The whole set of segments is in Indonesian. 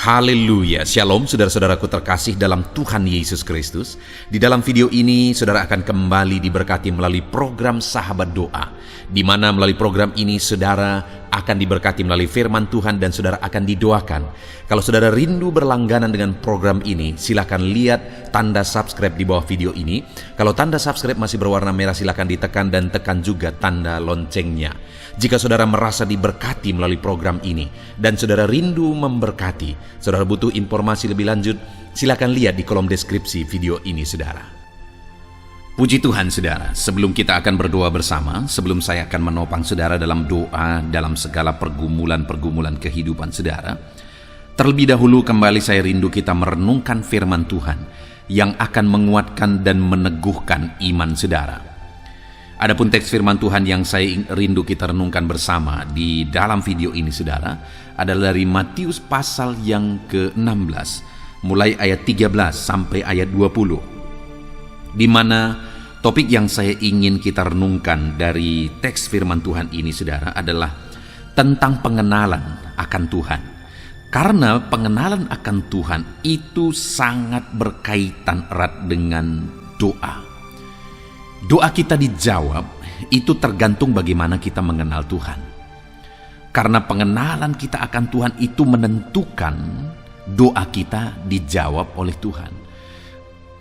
Haleluya, Shalom saudara-saudaraku terkasih dalam Tuhan Yesus Kristus. Di dalam video ini saudara akan kembali diberkati melalui program Sahabat Doa, di mana melalui program ini saudara akan diberkati melalui firman Tuhan dan saudara akan didoakan. Kalau saudara rindu berlangganan dengan program ini, silakan lihat tanda subscribe di bawah video ini. Kalau tanda subscribe masih berwarna merah, silakan ditekan dan tekan juga tanda loncengnya. Jika saudara merasa diberkati melalui program ini dan saudara rindu memberkati, saudara butuh informasi lebih lanjut, silakan lihat di kolom deskripsi video ini saudara. Puji Tuhan saudara, sebelum kita akan berdoa bersama, sebelum saya akan menopang saudara dalam doa dalam segala pergumulan-pergumulan kehidupan saudara, terlebih dahulu kembali saya rindu kita merenungkan firman Tuhan yang akan menguatkan dan meneguhkan iman saudara. Adapun teks firman Tuhan yang saya rindu kita renungkan bersama di dalam video ini saudara adalah dari Matius pasal yang ke-16 mulai ayat 13 sampai ayat 20, di mana topik yang saya ingin kita renungkan dari teks firman Tuhan ini saudara adalah tentang pengenalan akan Tuhan. Karena pengenalan akan Tuhan itu sangat berkaitan erat dengan doa. Doa kita dijawab, itu tergantung bagaimana kita mengenal Tuhan. Karena pengenalan kita akan Tuhan itu menentukan doa kita dijawab oleh Tuhan.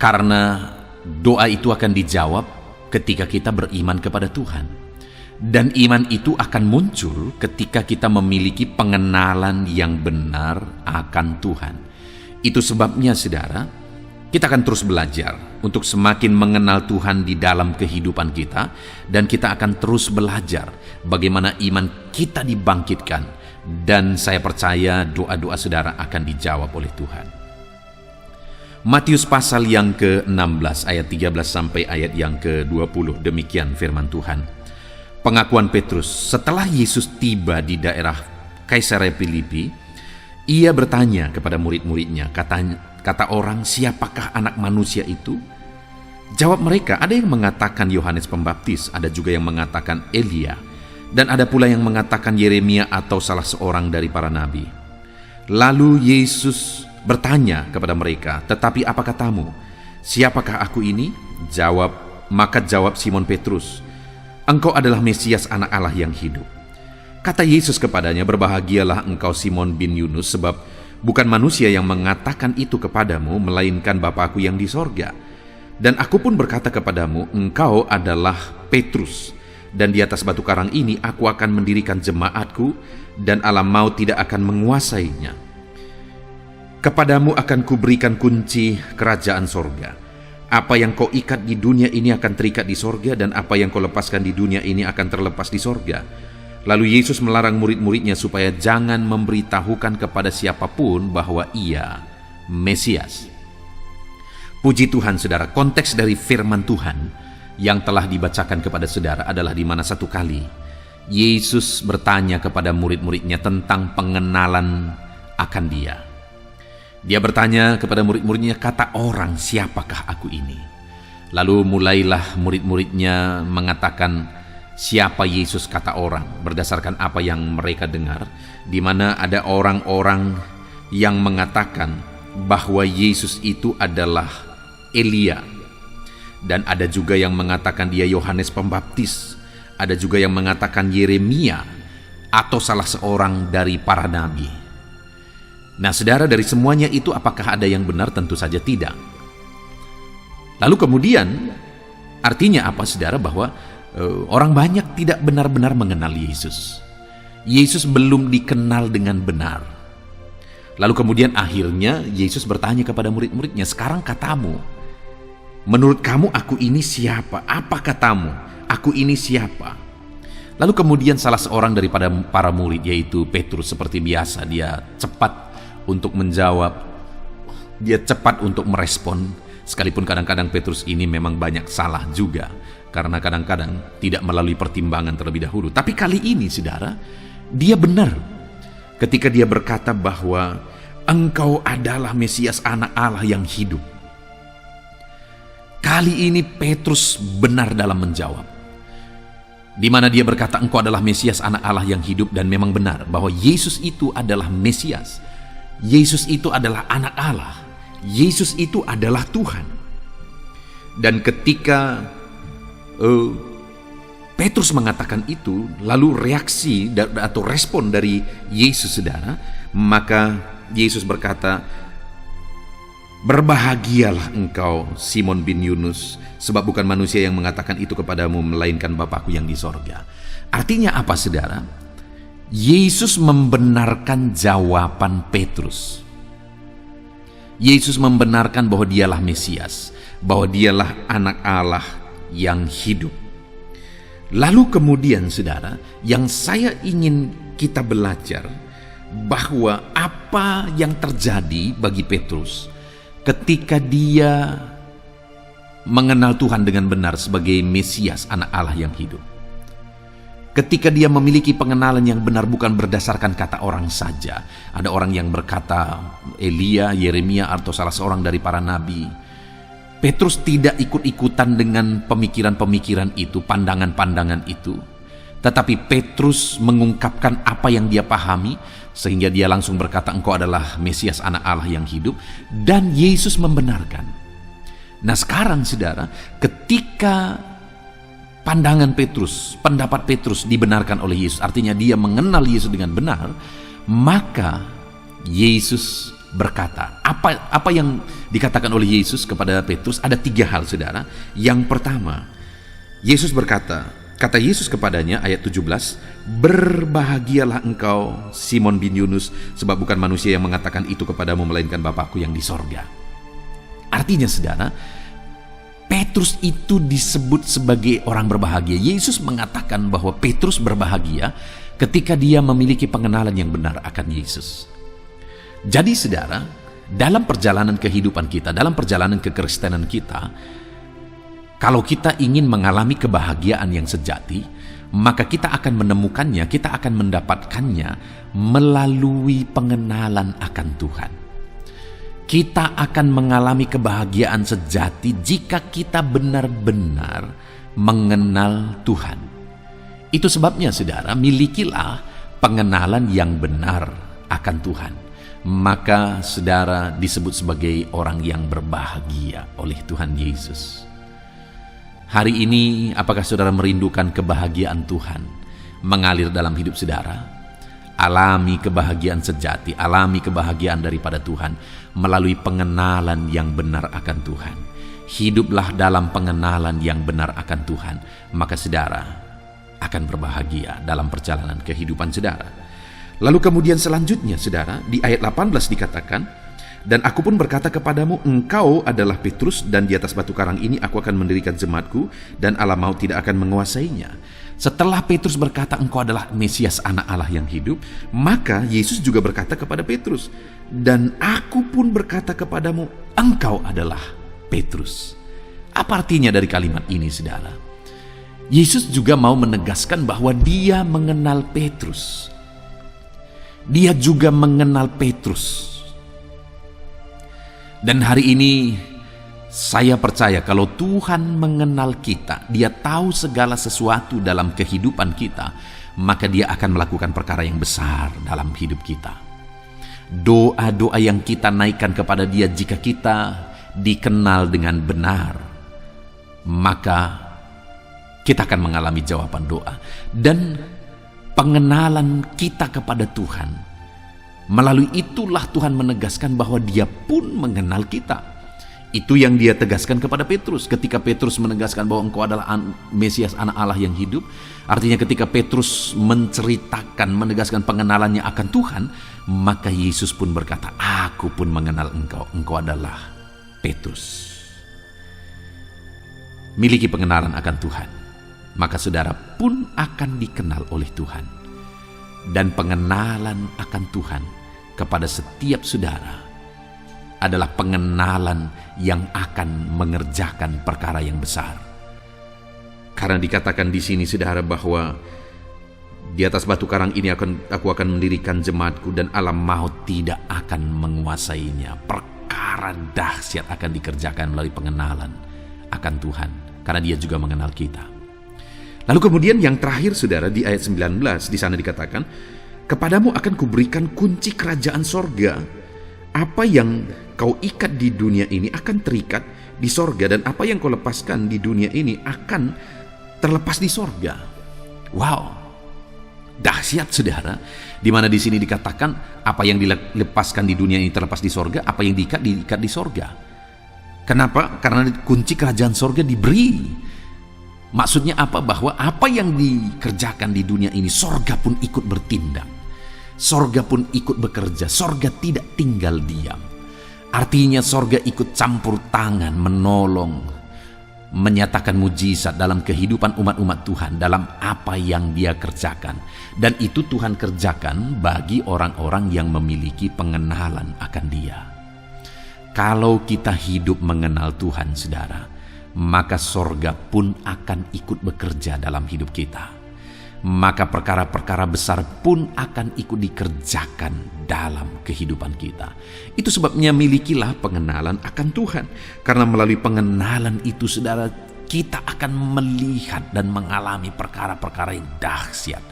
Karena doa itu akan dijawab ketika kita beriman kepada Tuhan. Dan iman itu akan muncul ketika kita memiliki pengenalan yang benar akan Tuhan. Itu sebabnya saudara, kita akan terus belajar untuk semakin mengenal Tuhan di dalam kehidupan kita, dan kita akan terus belajar bagaimana iman kita dibangkitkan, dan saya percaya doa-doa saudara akan dijawab oleh Tuhan. Matius pasal yang ke-16 ayat 13 sampai ayat yang ke-20, demikian firman Tuhan. Pengakuan Petrus. Setelah Yesus tiba di daerah Kaisarea Filipi, ia bertanya kepada murid-muridnya, kata orang, siapakah anak manusia itu? Jawab mereka, ada yang mengatakan Yohanes Pembaptis, ada juga yang mengatakan Elia, dan ada pula yang mengatakan Yeremia atau salah seorang dari para nabi. Lalu Yesus bertanya kepada mereka, tetapi apa katamu? Siapakah aku ini? Maka jawab Simon Petrus, engkau adalah Mesias, anak Allah yang hidup. Kata Yesus kepadanya, berbahagialah engkau Simon bin Yunus, sebab bukan manusia yang mengatakan itu kepadamu, melainkan Bapa-Ku yang di sorga. Dan aku pun berkata kepadamu, engkau adalah Petrus, dan di atas batu karang ini aku akan mendirikan jemaatku, dan alam maut tidak akan menguasainya. Kepadamu akan kuberikan kunci kerajaan sorga. Apa yang kau ikat di dunia ini akan terikat di sorga, dan apa yang kau lepaskan di dunia ini akan terlepas di sorga. Lalu Yesus melarang murid-muridnya supaya jangan memberitahukan kepada siapapun bahwa ia Mesias. Puji Tuhan saudara, konteks dari firman Tuhan yang telah dibacakan kepada saudara adalah di mana satu kali Yesus bertanya kepada murid-muridnya tentang pengenalan akan dia. Dia bertanya kepada murid-muridnya, kata orang, siapakah aku ini? Lalu mulailah murid-muridnya mengatakan siapa Yesus kata orang, berdasarkan apa yang mereka dengar, di mana ada orang-orang yang mengatakan bahwa Yesus itu adalah Elia, dan ada juga yang mengatakan dia Yohanes Pembaptis, ada juga yang mengatakan Yeremia atau salah seorang dari para nabi. Nah saudara, dari semuanya itu apakah ada yang benar? Tentu saja tidak. Lalu kemudian artinya apa saudara? Bahwa orang banyak tidak benar-benar mengenal Yesus. Yesus belum dikenal dengan benar. Lalu kemudian akhirnya Yesus bertanya kepada murid-muridnya, sekarang katamu, menurut kamu aku ini siapa? Apa katamu? Aku ini siapa? Lalu kemudian salah seorang daripada para murid, yaitu Petrus, seperti biasa dia cepat untuk menjawab, dia cepat untuk merespon, sekalipun kadang-kadang Petrus ini memang banyak salah juga, karena kadang-kadang tidak melalui pertimbangan terlebih dahulu. Tapi kali ini saudara, dia benar ketika dia berkata bahwa engkau adalah Mesias, anak Allah yang hidup. Kali ini Petrus benar dalam menjawab, di mana dia berkata engkau adalah Mesias, anak Allah yang hidup, dan memang benar bahwa Yesus itu adalah Mesias. Yesus itu adalah anak Allah. Yesus itu adalah Tuhan. Dan ketika Petrus mengatakan itu, lalu reaksi atau respon dari Yesus, saudara, maka Yesus berkata, "Berbahagialah engkau, Simon bin Yunus, sebab bukan manusia yang mengatakan itu kepadamu, melainkan Bapakku yang di sorga." Artinya apa, saudara? Yesus membenarkan jawaban Petrus. Yesus membenarkan bahwa dialah Mesias, bahwa dialah anak Allah yang hidup. Lalu kemudian, saudara, yang saya ingin kita belajar, bahwa apa yang terjadi bagi Petrus ketika dia mengenal Tuhan dengan benar sebagai Mesias, anak Allah yang hidup. Ketika dia memiliki pengenalan yang benar bukan berdasarkan kata orang saja. Ada orang yang berkata Elia, Yeremia, atau salah seorang dari para nabi. Petrus tidak ikut-ikutan dengan pemikiran-pemikiran itu, pandangan-pandangan itu. Tetapi Petrus mengungkapkan apa yang dia pahami, sehingga dia langsung berkata, "Engkau adalah Mesias, anak Allah yang hidup." Dan Yesus membenarkan. Nah sekarang, saudara, ketika pandangan Petrus, pendapat Petrus dibenarkan oleh Yesus, artinya dia mengenal Yesus dengan benar, maka Yesus berkata, apa yang dikatakan oleh Yesus kepada Petrus, ada 3 hal, saudara. Yang pertama, Yesus berkata, kata Yesus kepadanya, ayat 17, "Berbahagialah engkau, Simon bin Yunus, sebab bukan manusia yang mengatakan itu kepadamu, melainkan Bapakku yang di sorga." Artinya, saudara, Petrus itu disebut sebagai orang berbahagia. Yesus mengatakan bahwa Petrus berbahagia ketika dia memiliki pengenalan yang benar akan Yesus. Jadi, saudara, dalam perjalanan kehidupan kita, dalam perjalanan kekristenan kita, kalau kita ingin mengalami kebahagiaan yang sejati, maka kita akan menemukannya, kita akan mendapatkannya melalui pengenalan akan Tuhan. Kita akan mengalami kebahagiaan sejati jika kita benar-benar mengenal Tuhan. Itu sebabnya, saudara, milikilah pengenalan yang benar akan Tuhan. Maka saudara disebut sebagai orang yang berbahagia oleh Tuhan Yesus. Hari ini, apakah saudara merindukan kebahagiaan Tuhan mengalir dalam hidup saudara? Alami kebahagiaan sejati, alami kebahagiaan daripada Tuhan melalui pengenalan yang benar akan Tuhan. Hiduplah dalam pengenalan yang benar akan Tuhan, maka saudara akan berbahagia dalam perjalanan kehidupan saudara. Lalu kemudian selanjutnya, saudara, di ayat 18 dikatakan, "Dan aku pun berkata kepadamu, engkau adalah Petrus, dan di atas batu karang ini aku akan mendirikan jemaatku, dan alam maut tidak akan menguasainya." Setelah Petrus berkata engkau adalah Mesias, anak Allah yang hidup, maka Yesus juga berkata kepada Petrus, "Dan aku pun berkata kepadamu, engkau adalah Petrus." Apa artinya dari kalimat ini, saudara? Yesus juga mau menegaskan bahwa dia mengenal Petrus. Dia juga mengenal Petrus. Dan hari ini saya percaya kalau Tuhan mengenal kita, Dia tahu segala sesuatu dalam kehidupan kita, maka Dia akan melakukan perkara yang besar dalam hidup kita. Doa-doa yang kita naikkan kepada Dia, jika kita dikenal dengan benar, maka kita akan mengalami jawaban doa. Dan pengenalan kita kepada Tuhan, melalui itulah Tuhan menegaskan bahwa Dia pun mengenal kita. Itu yang Dia tegaskan kepada Petrus. Ketika Petrus menegaskan bahwa engkau adalah Mesias, anak Allah yang hidup, artinya ketika Petrus menceritakan, menegaskan pengenalannya akan Tuhan, maka Yesus pun berkata, "Aku pun mengenal engkau, engkau adalah Petrus." Miliki pengenalan akan Tuhan, maka saudara pun akan dikenal oleh Tuhan. Dan pengenalan akan Tuhan kepada setiap saudara adalah pengenalan yang akan mengerjakan perkara yang besar. Karena dikatakan di sini, saudara, bahwa di atas batu karang ini aku akan mendirikan jemaatku, dan alam maut tidak akan menguasainya. Perkara dahsyat akan dikerjakan melalui pengenalan akan Tuhan, karena Dia juga mengenal kita. Lalu kemudian yang terakhir, saudara, di ayat 19 di sana dikatakan, "Kepadamu akan kuberikan kunci kerajaan sorga, apa yang kau ikat di dunia ini akan terikat di sorga, dan apa yang kau lepaskan di dunia ini akan terlepas di sorga. Wow, dahsyat saudara. Di mana di sini dikatakan apa yang dilepaskan di dunia ini terlepas di sorga, apa yang diikat di sorga. Kenapa? Karena kunci kerajaan sorga diberi. Maksudnya apa? Bahwa apa yang dikerjakan di dunia ini, sorga pun ikut bertindak. Sorga pun ikut bekerja. Sorga tidak tinggal diam. Artinya sorga ikut campur tangan, menolong, menyatakan mujizat dalam kehidupan umat-umat Tuhan, dalam apa yang dia kerjakan. Dan itu Tuhan kerjakan bagi orang-orang yang memiliki pengenalan akan dia. Kalau kita hidup mengenal Tuhan, saudara, maka sorga pun akan ikut bekerja dalam hidup kita. Maka perkara-perkara besar pun akan ikut dikerjakan dalam kehidupan kita. Itu sebabnya milikilah pengenalan akan Tuhan. Karena melalui pengenalan itu, saudara, kita akan melihat dan mengalami perkara-perkara yang dahsyat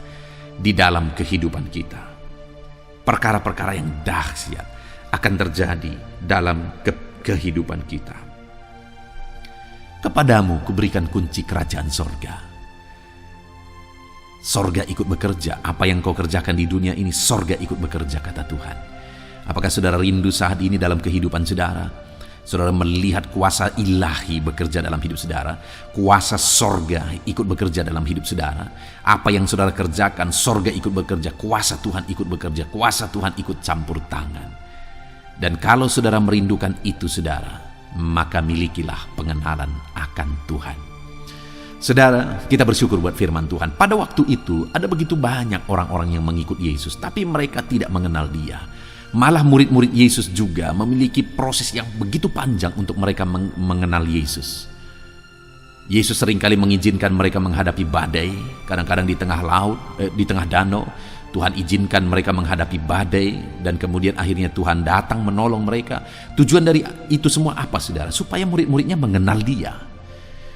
di dalam kehidupan kita. Perkara-perkara yang dahsyat akan terjadi dalam kehidupan kita. Kepadamu kuberikan kunci kerajaan sorga. Sorga ikut bekerja. Apa yang kau kerjakan di dunia ini, sorga ikut bekerja, kata Tuhan. Apakah saudara rindu saat ini dalam kehidupan saudara? Saudara melihat kuasa ilahi bekerja dalam hidup saudara. Kuasa sorga ikut bekerja dalam hidup saudara. Apa yang saudara kerjakan, sorga ikut bekerja. Kuasa Tuhan ikut bekerja. Kuasa Tuhan ikut campur tangan. Dan kalau saudara merindukan itu, saudara, maka milikilah pengenalan akan Tuhan. Saudara, kita bersyukur buat firman Tuhan. Pada waktu itu ada begitu banyak orang-orang yang mengikut Yesus, tapi mereka tidak mengenal Dia. Malah murid-murid Yesus juga memiliki proses yang begitu panjang untuk mereka mengenal Yesus. Yesus seringkali mengizinkan mereka menghadapi badai, kadang-kadang di tengah laut, di tengah danau. Tuhan izinkan mereka menghadapi badai, dan kemudian akhirnya Tuhan datang menolong mereka. Tujuan dari itu semua apa, saudara? Supaya murid-muridnya mengenal Dia.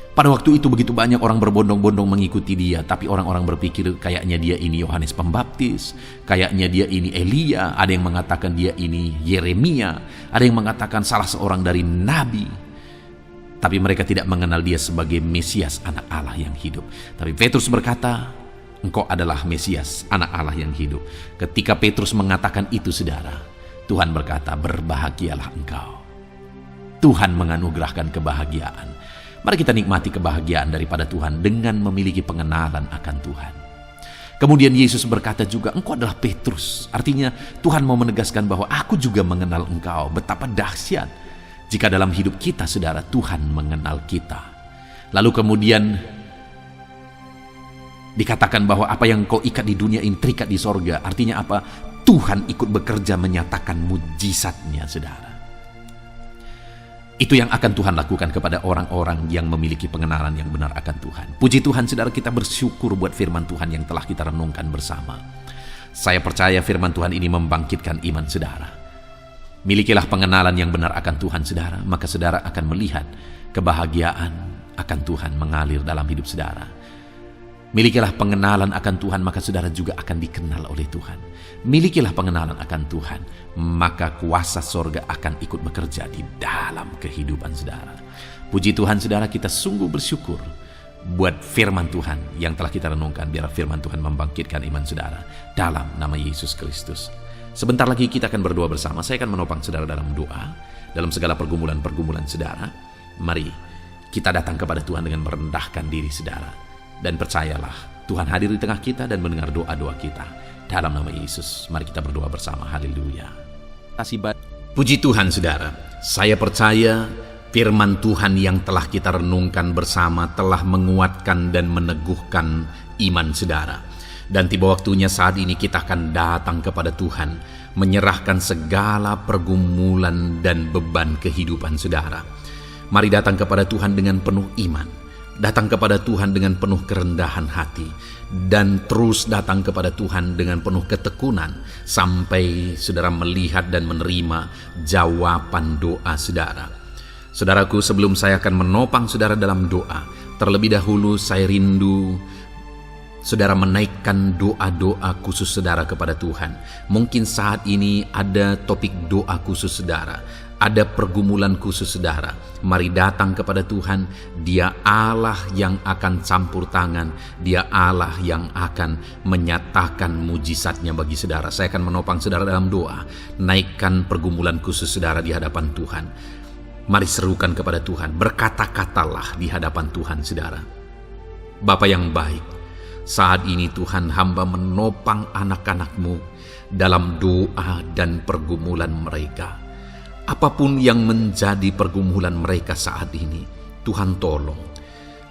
Pada waktu itu begitu banyak orang berbondong-bondong mengikuti Dia, tapi orang-orang berpikir kayaknya dia ini Yohanes Pembaptis, kayaknya dia ini Elia, ada yang mengatakan dia ini Yeremia, ada yang mengatakan salah seorang dari nabi. Tapi mereka tidak mengenal Dia sebagai Mesias, anak Allah yang hidup. Tapi Petrus berkata, engkau adalah Mesias, anak Allah yang hidup. Ketika Petrus mengatakan itu, saudara, Tuhan berkata, berbahagialah engkau. Tuhan menganugerahkan kebahagiaan. Mari kita nikmati kebahagiaan daripada Tuhan dengan memiliki pengenalan akan Tuhan. Kemudian Yesus berkata juga, engkau adalah Petrus. Artinya Tuhan mau menegaskan bahwa aku juga mengenal engkau. Betapa dahsyat jika dalam hidup kita, saudara, Tuhan mengenal kita. Lalu kemudian dikatakan bahwa apa yang kau ikat di dunia ini terikat di sorga. Artinya apa? Tuhan ikut bekerja menyatakan mujizatnya, saudara. Itu yang akan Tuhan lakukan kepada orang-orang yang memiliki pengenalan yang benar akan Tuhan. Puji Tuhan, saudara, kita bersyukur buat firman Tuhan yang telah kita renungkan bersama. Saya percaya firman Tuhan ini membangkitkan iman saudara. Milikilah pengenalan yang benar akan Tuhan, saudara, maka saudara akan melihat kebahagiaan akan Tuhan mengalir dalam hidup saudara. Milikilah pengenalan akan Tuhan, maka saudara juga akan dikenal oleh Tuhan. Milikilah pengenalan akan Tuhan, maka kuasa sorga akan ikut bekerja di dalam kehidupan saudara. Puji Tuhan, saudara, kita sungguh bersyukur buat firman Tuhan yang telah kita renungkan. Biar firman Tuhan membangkitkan iman saudara dalam nama Yesus Kristus. Sebentar lagi kita akan berdoa bersama. Saya akan menopang saudara dalam doa, dalam segala pergumulan-pergumulan saudara. Mari kita datang kepada Tuhan dengan merendahkan diri saudara. Dan percayalah, Tuhan hadir di tengah kita dan mendengar doa-doa kita. Dalam nama Yesus, mari kita berdoa bersama. Haleluya. Puji Tuhan, saudara. Saya percaya firman Tuhan yang telah kita renungkan bersama telah menguatkan dan meneguhkan iman saudara. Dan tiba waktunya saat ini kita akan datang kepada Tuhan, menyerahkan segala pergumulan dan beban kehidupan saudara. Mari datang kepada Tuhan dengan penuh iman. Datang kepada Tuhan dengan penuh kerendahan hati, dan terus datang kepada Tuhan dengan penuh ketekunan sampai saudara melihat dan menerima jawaban doa saudara. Saudaraku, sebelum saya akan menopang saudara dalam doa, terlebih dahulu saya rindu Saudara menaikkan doa-doa khusus saudara kepada Tuhan. Mungkin saat ini ada topik doa khusus saudara, ada pergumulan khusus saudara. Mari datang kepada Tuhan. Dia Allah yang akan campur tangan. Dia Allah yang akan menyatakan mujizatnya bagi saudara. Saya akan menopang saudara dalam doa. Naikkan pergumulan khusus saudara di hadapan Tuhan. Mari serukan kepada Tuhan. Berkata-katalah di hadapan Tuhan saudara. Bapa yang baik, saat ini Tuhan, hamba menopang anak-anak-Mu dalam doa dan pergumulan mereka. Apapun yang menjadi pergumulan mereka saat ini, Tuhan tolong.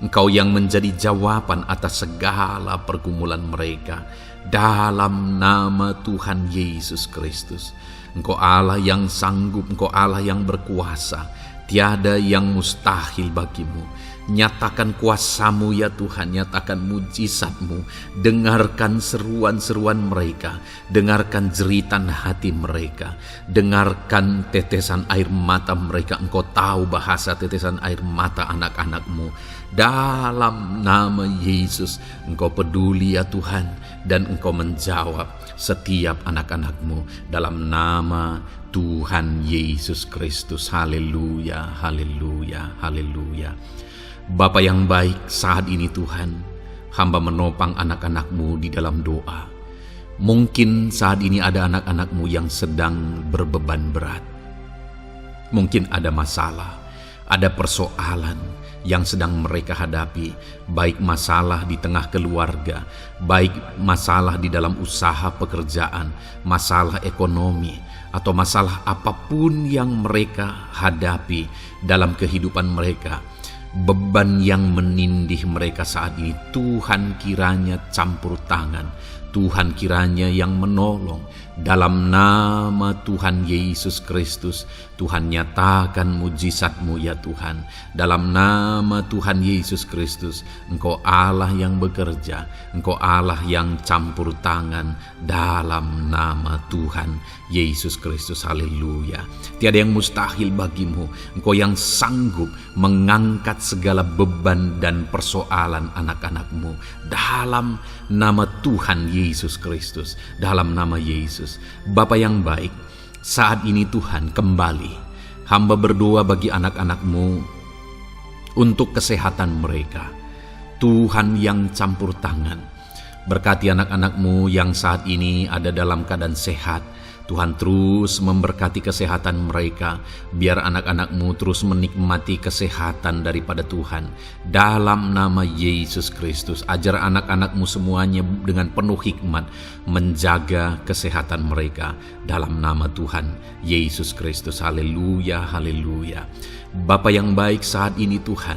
Engkau yang menjadi jawaban atas segala pergumulan mereka. Dalam nama Tuhan Yesus Kristus. Engkau Allah yang sanggup, Engkau Allah yang berkuasa. Tiada yang mustahil bagimu. Nyatakan kuasa-Mu ya Tuhan, nyatakan mujizat-Mu. Dengarkan seruan-seruan mereka, dengarkan jeritan hati mereka, dengarkan tetesan air mata mereka. Engkau tahu bahasa tetesan air mata anak-anak-Mu. Dalam nama Yesus, Engkau peduli ya Tuhan, dan Engkau menjawab setiap anak-anak-Mu dalam nama Tuhan Yesus Kristus. Haleluya, haleluya, haleluya. Bapa yang baik, saat ini Tuhan, hamba menopang anak-anak-Mu di dalam doa. Mungkin saat ini ada anak-anak-Mu yang sedang berbeban berat. Mungkin ada masalah, ada persoalan yang sedang mereka hadapi, baik masalah di tengah keluarga, baik masalah di dalam usaha pekerjaan, masalah ekonomi, atau masalah apapun yang mereka hadapi dalam kehidupan mereka. Beban yang menindih mereka saat ini, Tuhan kiranya campur tangan, Tuhan kiranya yang menolong. Dalam nama Tuhan Yesus Kristus, Tuhan nyatakan mujizat-Mu ya Tuhan. Dalam nama Tuhan Yesus Kristus, Engkau Allah yang bekerja, Engkau Allah yang campur tangan. Dalam nama Tuhan Yesus Kristus, haleluya. Tiada yang mustahil bagimu. Engkau yang sanggup mengangkat segala beban dan persoalan anak-anak-Mu. Dalam nama Tuhan Yesus Kristus, dalam nama Yesus. Bapa yang baik, saat ini Tuhan kembali hamba berdoa bagi anak-anak-Mu untuk kesehatan mereka. Tuhan yang campur tangan, berkati anak-anak-Mu yang saat ini ada dalam keadaan sehat. Tuhan terus memberkati kesehatan mereka, biar anak-anak-Mu terus menikmati kesehatan daripada Tuhan. Dalam nama Yesus Kristus, ajar anak-anak-Mu semuanya dengan penuh hikmat menjaga kesehatan mereka. Dalam nama Tuhan Yesus Kristus, haleluya, haleluya. Bapa yang baik, saat ini Tuhan,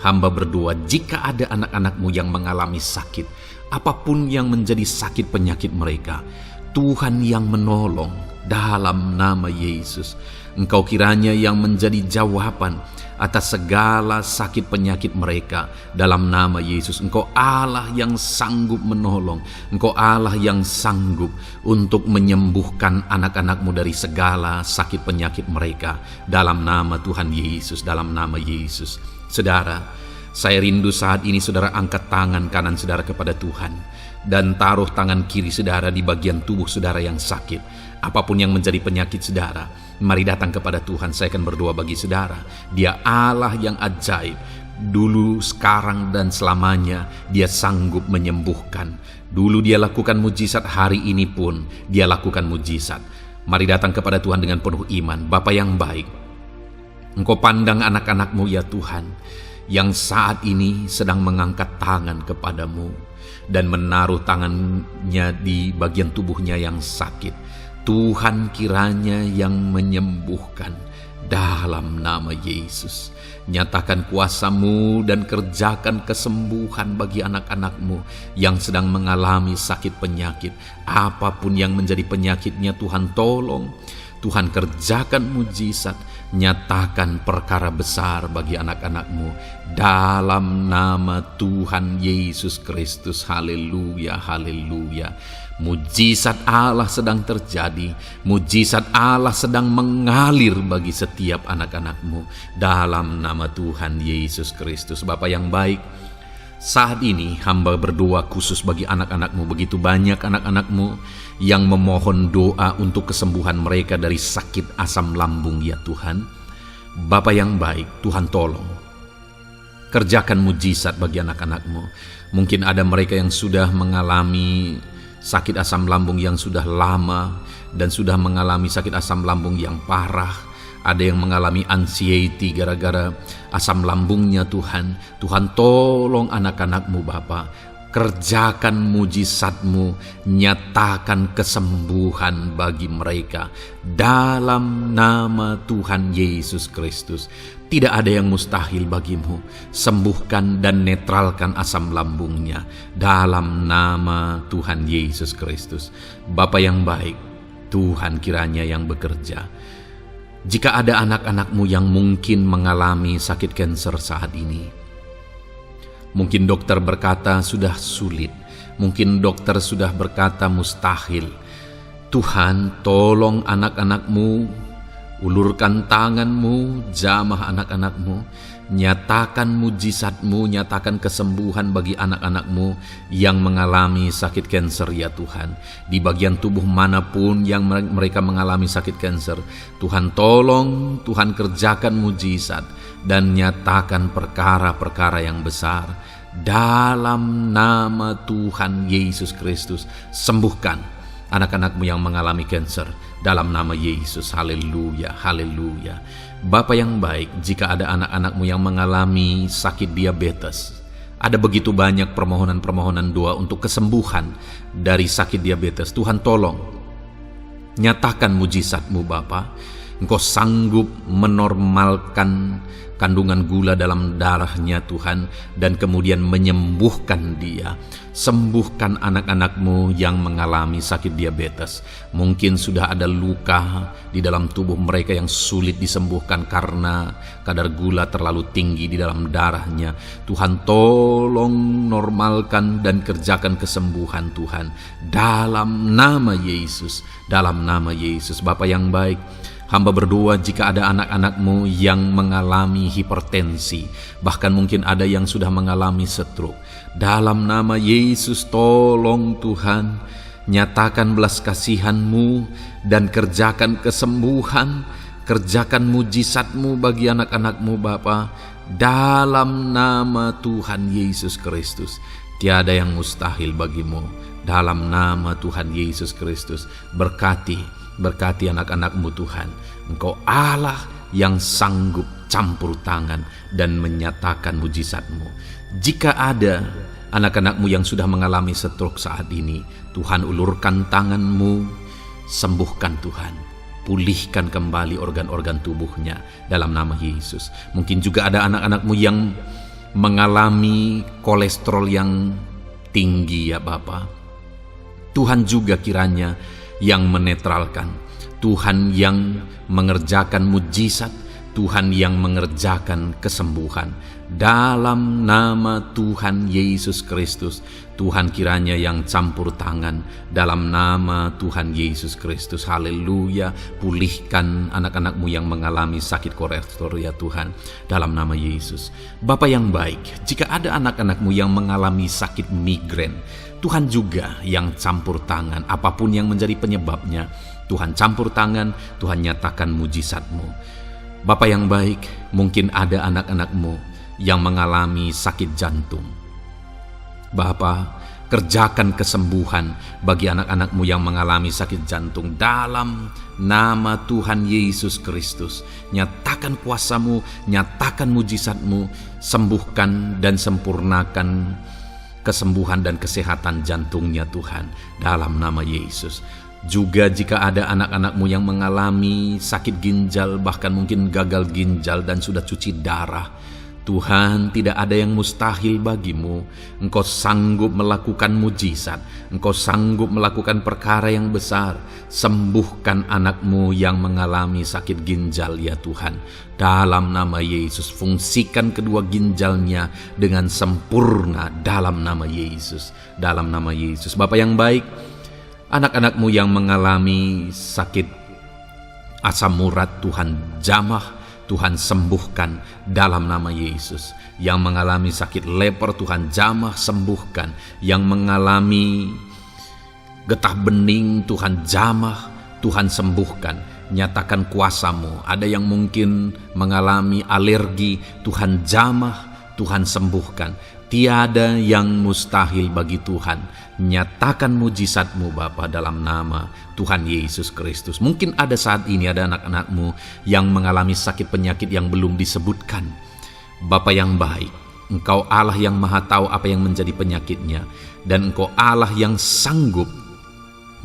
hamba berdoa jika ada anak-anak-Mu yang mengalami sakit, apapun yang menjadi sakit penyakit mereka, Tuhan yang menolong. Dalam nama Yesus, Engkau kiranya yang menjadi jawaban atas segala sakit penyakit mereka. Dalam nama Yesus, Engkau Allah yang sanggup menolong. Engkau Allah yang sanggup untuk menyembuhkan anak-anak-Mu dari segala sakit penyakit mereka. Dalam nama Tuhan Yesus, dalam nama Yesus. Saudara, saya rindu saat ini saudara angkat tangan kanan saudara kepada Tuhan dan taruh tangan kiri saudara di bagian tubuh saudara yang sakit. Apapun yang menjadi penyakit saudara, mari datang kepada Tuhan. Saya akan berdoa bagi saudara. Dia Allah yang ajaib. Dulu, sekarang, dan selamanya Dia sanggup menyembuhkan. Dulu Dia lakukan mujizat, hari ini pun Dia lakukan mujizat. Mari datang kepada Tuhan dengan penuh iman. Bapa yang baik, Engkau pandang anak-anak-Mu ya Tuhan, yang saat ini sedang mengangkat tangan kepadamu dan menaruh tangannya di bagian tubuhnya yang sakit. Tuhan kiranya yang menyembuhkan dalam nama Yesus. Nyatakan kuasa-Mu dan kerjakan kesembuhan bagi anak-anak-Mu yang sedang mengalami sakit penyakit. Apapun yang menjadi penyakitnya, Tuhan tolong. Tuhan kerjakan mujizat, nyatakan perkara besar bagi anak-anak-Mu dalam nama Tuhan Yesus Kristus. Haleluya, haleluya. Mujizat Allah sedang terjadi, mujizat Allah sedang mengalir bagi setiap anak-anak-Mu dalam nama Tuhan Yesus Kristus. Bapa yang baik, Saat ini hamba berdoa khusus bagi anak-anak-Mu. Begitu banyak anak-anak-Mu yang memohon doa untuk kesembuhan mereka dari sakit asam lambung ya Tuhan. Bapa yang baik, Tuhan tolong. Kerjakan mujizat bagi anak-anak-Mu. Mungkin ada mereka yang sudah mengalami sakit asam lambung yang sudah lama dan sudah mengalami sakit asam lambung yang parah. Ada yang mengalami anxiety gara-gara asam lambungnya Tuhan. Tuhan tolong anak-anak-Mu Bapa. Kerjakan mujizat-Mu, nyatakan kesembuhan bagi mereka. Dalam nama Tuhan Yesus Kristus. Tidak ada yang mustahil bagimu. Sembuhkan dan netralkan asam lambungnya. Dalam nama Tuhan Yesus Kristus. Bapa yang baik, Tuhan kiranya yang bekerja. Jika ada anak-anak-Mu yang mungkin mengalami sakit kanker saat ini, mungkin dokter berkata sudah sulit, mungkin dokter sudah berkata mustahil. Tuhan, tolong anak-anak-Mu, ulurkan tangan-Mu, jamah anak-anak-Mu, nyatakan mujizat-Mu, nyatakan kesembuhan bagi anak-anak-Mu yang mengalami sakit kanker ya Tuhan. Di bagian tubuh manapun yang mereka mengalami sakit kanker, Tuhan tolong, Tuhan kerjakan mujizat dan nyatakan perkara-perkara yang besar. Dalam nama Tuhan Yesus Kristus, sembuhkan anak-anak-Mu yang mengalami kanker. Dalam nama Yesus, haleluya, haleluya. Bapa yang baik, jika ada anak-anak-Mu yang mengalami sakit diabetes, ada begitu banyak permohonan-permohonan doa untuk kesembuhan dari sakit diabetes. Tuhan tolong, nyatakan mujizat-Mu Bapa. Engkau sanggup menormalkan kandungan gula dalam darahnya Tuhan, dan kemudian menyembuhkan dia. Sembuhkan anak-anak-Mu yang mengalami sakit diabetes. Mungkin sudah ada luka di dalam tubuh mereka yang sulit disembuhkan karena kadar gula terlalu tinggi di dalam darahnya. Tuhan tolong normalkan dan kerjakan kesembuhan Tuhan. Dalam nama Yesus, dalam nama Yesus. Bapa yang baik, hamba berdoa jika ada anak-anak-Mu yang mengalami hipertensi, bahkan mungkin ada yang sudah mengalami stroke. Dalam nama Yesus, tolong Tuhan, nyatakan belas kasihan-Mu dan kerjakan kesembuhan, kerjakan mujizat-Mu bagi anak-anak-Mu Bapa. Dalam nama Tuhan Yesus Kristus, tiada yang mustahil bagimu. Dalam nama Tuhan Yesus Kristus, berkati anak-anak-Mu Tuhan. Engkau Allah yang sanggup campur tangan dan menyatakan mujizat-Mu. Jika ada anak-anak-Mu yang sudah mengalami stroke saat ini, Tuhan ulurkan tangan-Mu, sembuhkan Tuhan. Pulihkan kembali organ-organ tubuhnya dalam nama Yesus. Mungkin juga ada anak-anak-Mu yang mengalami kolesterol yang tinggi ya Bapa. Tuhan juga kiranya yang menetralkan, Tuhan yang mengerjakan mujizat, Tuhan yang mengerjakan kesembuhan. Dalam nama Tuhan Yesus Kristus, Tuhan kiranya yang campur tangan. Dalam nama Tuhan Yesus Kristus, haleluya. Pulihkan anak-anak-Mu yang mengalami sakit kolesterol ya Tuhan, dalam nama Yesus. Bapa yang baik, jika ada anak-anak-Mu yang mengalami sakit migrain, Tuhan juga yang campur tangan. Apapun yang menjadi penyebabnya, Tuhan campur tangan, Tuhan nyatakan mujizat-Mu. Bapa yang baik, mungkin ada anak-anak-Mu yang mengalami sakit jantung. Bapa, kerjakan kesembuhan bagi anak-anak-Mu yang mengalami sakit jantung. Dalam nama Tuhan Yesus Kristus, nyatakan kuasa-Mu, nyatakan mujizat-Mu, sembuhkan dan sempurnakan kesembuhan dan kesehatan jantungnya Tuhan, dalam nama Yesus. Juga jika ada anak-anak-Mu yang mengalami sakit ginjal, bahkan mungkin gagal ginjal dan sudah cuci darah, Tuhan, tidak ada yang mustahil bagimu. Engkau sanggup melakukan mujizat, Engkau sanggup melakukan perkara yang besar. Sembuhkan anak-Mu yang mengalami sakit ginjal ya Tuhan. Dalam nama Yesus, fungsikan kedua ginjalnya dengan sempurna dalam nama Yesus. Dalam nama Yesus. Bapa yang baik, anak-anak-Mu yang mengalami sakit asam urat, Tuhan jamah Tuhan sembuhkan dalam nama Yesus. Yang mengalami sakit leper, Tuhan jamah sembuhkan. Yang mengalami getah bening, Tuhan jamah, Tuhan sembuhkan. Nyatakan kuasa-Mu. Ada yang mungkin mengalami alergi, Tuhan jamah, Tuhan sembuhkan. Tiada yang mustahil bagi Tuhan. Nyatakan mujizat-Mu Bapa dalam nama Tuhan Yesus Kristus. Mungkin ada saat ini ada anak-anak-Mu yang mengalami sakit penyakit yang belum disebutkan. Bapa yang baik, Engkau Allah yang maha tahu apa yang menjadi penyakitnya. Dan Engkau Allah yang sanggup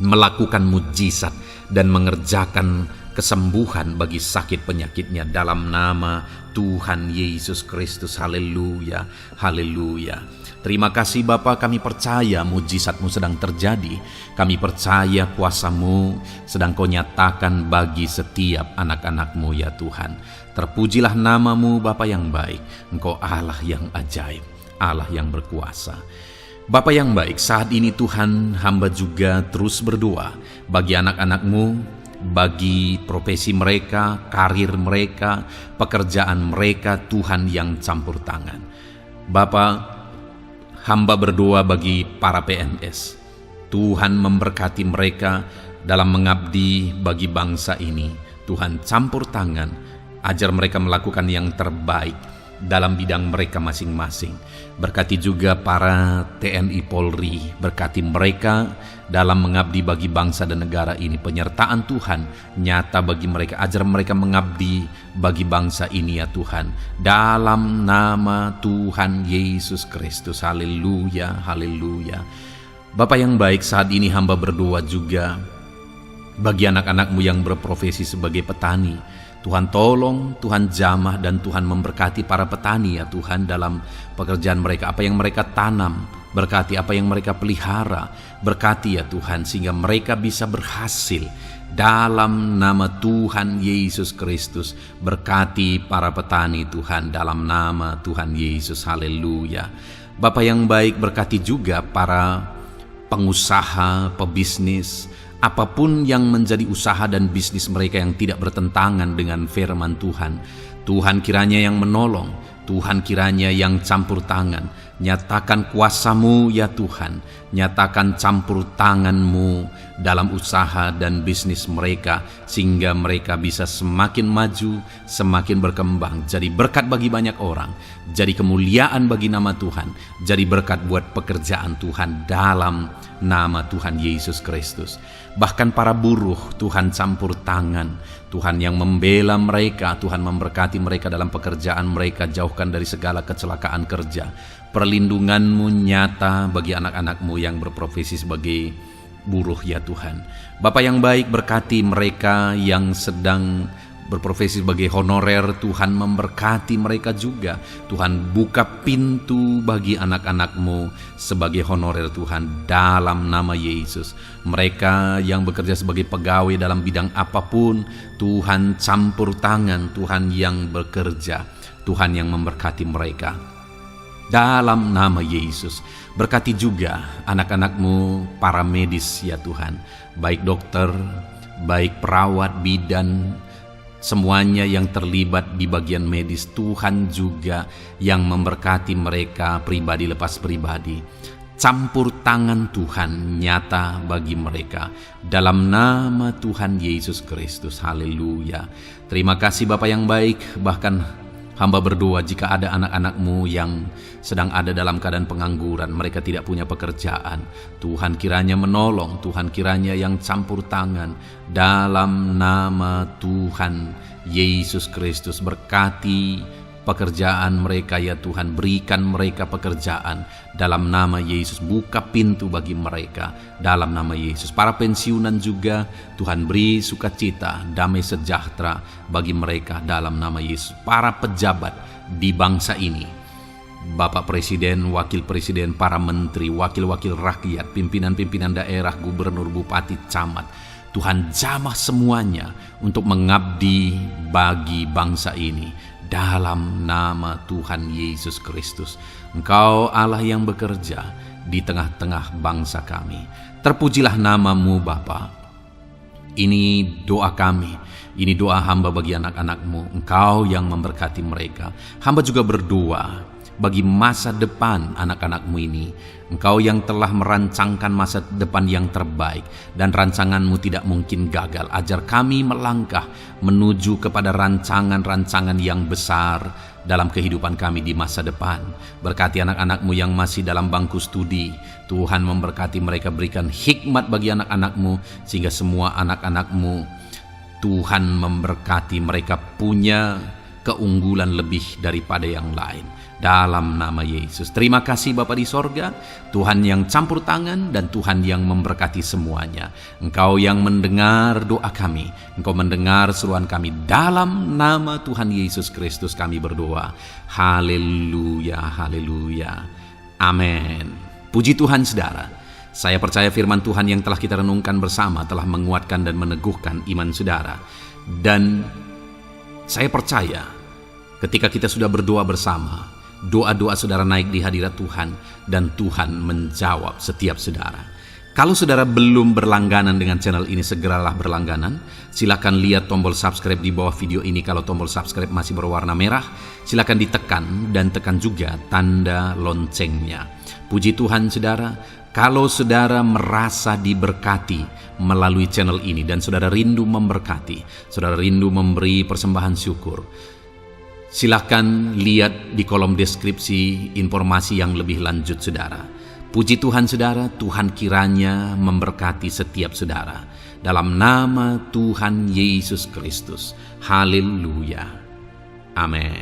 melakukan mujizat dan mengerjakan kesembuhan bagi sakit penyakitnya dalam nama Tuhan Yesus Kristus. Haleluya, haleluya. Terima kasih Bapa, kami percaya mujizat-Mu sedang terjadi. Kami percaya kuasa-Mu sedang Kau nyatakan bagi setiap anak-anak-Mu ya Tuhan. Terpujilah nama-Mu Bapa yang baik. Engkau Allah yang ajaib, Allah yang berkuasa. Bapa yang baik, saat ini Tuhan, hamba juga terus berdoa bagi anak-anak-Mu, bagi profesi mereka, karir mereka, pekerjaan mereka, Tuhan yang campur tangan. Bapa, hamba berdoa bagi para PNS. Tuhan memberkati mereka dalam mengabdi bagi bangsa ini. Tuhan campur tangan, ajar mereka melakukan yang terbaik dalam bidang mereka masing-masing. Berkati juga para TNI Polri, berkati mereka dalam mengabdi bagi bangsa dan negara ini. Penyertaan Tuhan nyata bagi mereka, ajar mereka mengabdi bagi bangsa ini ya Tuhan. Dalam nama Tuhan Yesus Kristus. Haleluya, haleluya. Bapa yang baik, saat ini hamba berdoa juga bagi anak-anak-Mu yang berprofesi sebagai petani. Tuhan tolong, Tuhan jamah, dan Tuhan memberkati para petani ya Tuhan dalam pekerjaan mereka. Apa yang mereka tanam, berkati apa yang mereka pelihara, berkati ya Tuhan sehingga mereka bisa berhasil. Dalam nama Tuhan Yesus Kristus, berkati para petani Tuhan dalam nama Tuhan Yesus. Haleluya. Bapa yang baik, berkati juga para pengusaha, pebisnis, apapun yang menjadi usaha dan bisnis mereka yang tidak bertentangan dengan firman Tuhan. Tuhan kiranya yang menolong, Tuhan kiranya yang campur tangan. Nyatakan kuasa-Mu ya Tuhan, nyatakan campur tangan-Mu dalam usaha dan bisnis mereka, sehingga mereka bisa semakin maju, semakin berkembang, jadi berkat bagi banyak orang, jadi kemuliaan bagi nama Tuhan, jadi berkat buat pekerjaan Tuhan dalam nama Tuhan Yesus Kristus. Bahkan para buruh, Tuhan campur tangan, Tuhan yang membela mereka, Tuhan memberkati mereka dalam pekerjaan mereka, jauhkan dari segala kecelakaan kerja. Perlindungan-Mu nyata bagi anak-anak-Mu yang berprofesi sebagai buruh ya Tuhan. Bapa yang baik, berkati mereka yang sedang berprofesi sebagai honorer, Tuhan memberkati mereka juga. Tuhan buka pintu bagi anak-anak-Mu sebagai honorer Tuhan dalam nama Yesus. Mereka yang bekerja sebagai pegawai dalam bidang apapun, Tuhan campur tangan, Tuhan yang bekerja, Tuhan yang memberkati mereka dalam nama Yesus. Berkati juga anak-anak-Mu para medis ya Tuhan, baik dokter, baik perawat, bidan, semuanya yang terlibat di bagian medis. Tuhan juga yang memberkati mereka pribadi lepas pribadi. Campur tangan Tuhan nyata bagi mereka dalam nama Tuhan Yesus Kristus. Haleluya. Terima kasih Bapa yang baik. Bahkan hamba berdoa jika ada anak-anak-Mu yang sedang ada dalam keadaan pengangguran, mereka tidak punya pekerjaan, Tuhan kiranya menolong, Tuhan kiranya yang campur tangan dalam nama Tuhan Yesus Kristus. Berkati pekerjaan mereka ya Tuhan, berikan mereka pekerjaan dalam nama Yesus. Buka pintu bagi mereka dalam nama Yesus. Para pensiunan juga Tuhan beri sukacita, damai sejahtera bagi mereka dalam nama Yesus. Para pejabat di bangsa ini, Bapak Presiden, Wakil Presiden, para menteri, wakil-wakil rakyat, pimpinan-pimpinan daerah, gubernur, bupati, camat, Tuhan jamah semuanya untuk mengabdi bagi bangsa ini dalam nama Tuhan Yesus Kristus. Engkau Allah yang bekerja di tengah-tengah bangsa kami. Terpujilah nama-Mu Bapa. Ini doa kami Ini doa hamba bagi anak-anak-Mu, Engkau yang memberkati mereka. Hamba juga berdoa bagi masa depan anak-anak-Mu ini. Engkau yang telah merancangkan masa depan yang terbaik, dan rancangan-Mu tidak mungkin gagal. Ajar kami melangkah menuju kepada rancangan-rancangan yang besar dalam kehidupan kami di masa depan. Berkati anak-anak-Mu yang masih dalam bangku studi. Tuhan memberkati mereka, berikan hikmat bagi anak-anak-Mu, sehingga semua anak-anak-Mu, Tuhan memberkati mereka punya keunggulan lebih daripada yang lain. Dalam nama Yesus. Terima kasih Bapa di sorga, Tuhan yang campur tangan dan Tuhan yang memberkati semuanya. Engkau yang mendengar doa kami, Engkau mendengar seruan kami. Dalam nama Tuhan Yesus Kristus kami berdoa. Haleluya, haleluya. Amin. Puji Tuhan saudara. Saya percaya firman Tuhan yang telah kita renungkan bersama telah menguatkan dan meneguhkan iman saudara. Dan saya percaya ketika kita sudah berdoa bersama, doa-doa saudara naik di hadirat Tuhan, dan Tuhan menjawab setiap saudara. Kalau saudara belum berlangganan dengan channel ini, segeralah berlangganan. Silakan lihat tombol subscribe di bawah video ini. Kalau tombol subscribe masih berwarna merah, silakan ditekan dan tekan juga tanda loncengnya. Puji Tuhan saudara, kalau saudara merasa diberkati melalui channel ini dan saudara rindu memberkati, saudara rindu memberi persembahan syukur, silakan lihat di kolom deskripsi informasi yang lebih lanjut saudara. Puji Tuhan saudara, Tuhan kiranya memberkati setiap saudara. Dalam nama Tuhan Yesus Kristus. Haleluya. Amin.